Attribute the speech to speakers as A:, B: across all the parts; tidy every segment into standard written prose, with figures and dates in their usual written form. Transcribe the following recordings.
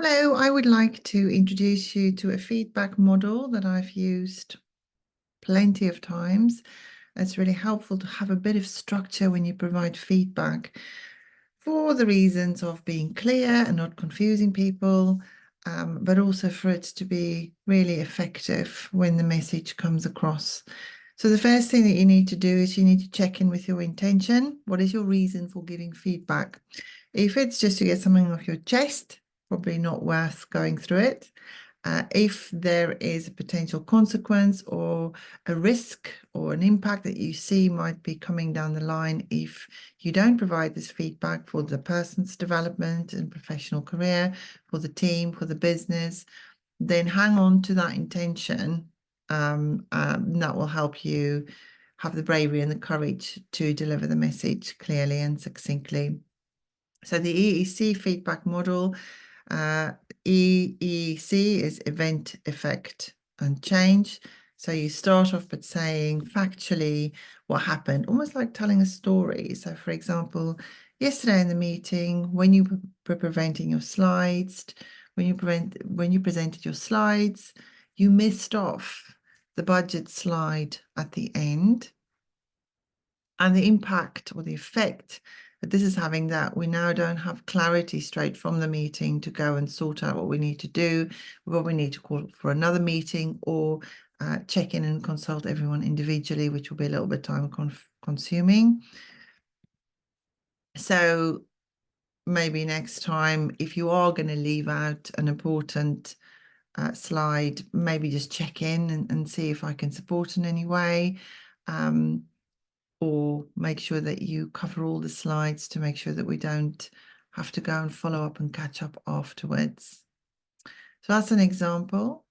A: Hello, I would like to introduce you to a feedback model that I've used plenty of times. It's really helpful to have a bit of structure when you provide feedback for the reasons of being clear and not confusing people, but also for it to be really effective when the message comes across. So the first thing that you need to do is you need to check in with your intention. What is your reason for giving feedback? If it's just to get something off your chest, probably not worth going through it. If there is a potential consequence or a risk or an impact that you see might be coming down the line if you don't provide this feedback for the person's development and professional career, for the team, for the business, then hang on to that intention. That will help you have the bravery and the courage to deliver the message clearly and succinctly. So the EEC feedback model, EEC is event, effect, and change. So you start off by saying factually what happened, almost like telling a story. So for example, yesterday in the meeting, when you were presenting your slides, when you presented your slides, you missed off the budget slide at the end. And the impact or the effect that this is having, that we now don't have clarity straight from the meeting to go and sort out what we need to do, what we need to call for another meeting, or check in and consult everyone individually, which will be a little bit time consuming. So maybe next time, if you are going to leave out an important slide, maybe just check in and see if I can support in any way. Or make sure that you cover all the slides to make sure that we don't have to go and follow up and catch up afterwards. So that's an example.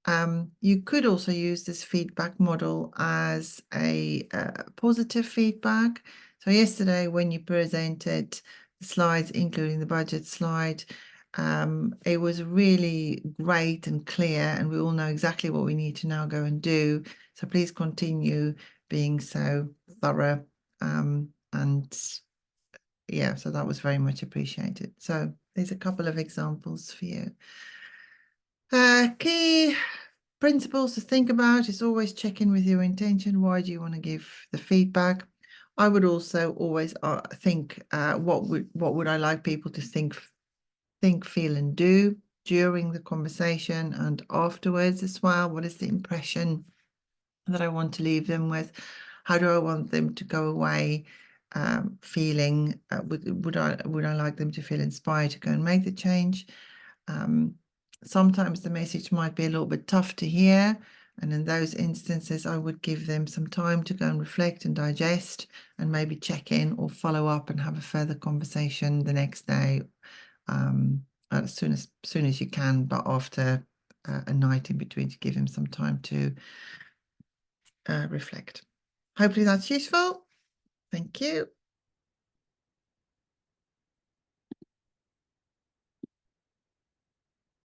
A: You could also use this feedback model as a positive feedback. So yesterday when you presented the slides, including the budget slide, it was really great and clear, and we all know exactly what we need to now go and do. So please continue being so thorough. And yeah, so that was very much appreciated. So there's a couple of examples for you. Key principles to think about is always check in with your intention. Why do you want to give the feedback? I would also always think, what would I like people to think, feel, and do during the conversation and afterwards as well? What is the impression that I want to leave them with? How do I want them to go away feeling? Would I like them to feel inspired to go and make the change? Sometimes the message might be a little bit tough to hear, and in those instances I would give them some time to go and reflect and digest, and maybe check in or follow up and have a further conversation the next day, as soon as you can, but after a night in between, to give him some time to reflect. Hopefully that's useful. Thank you.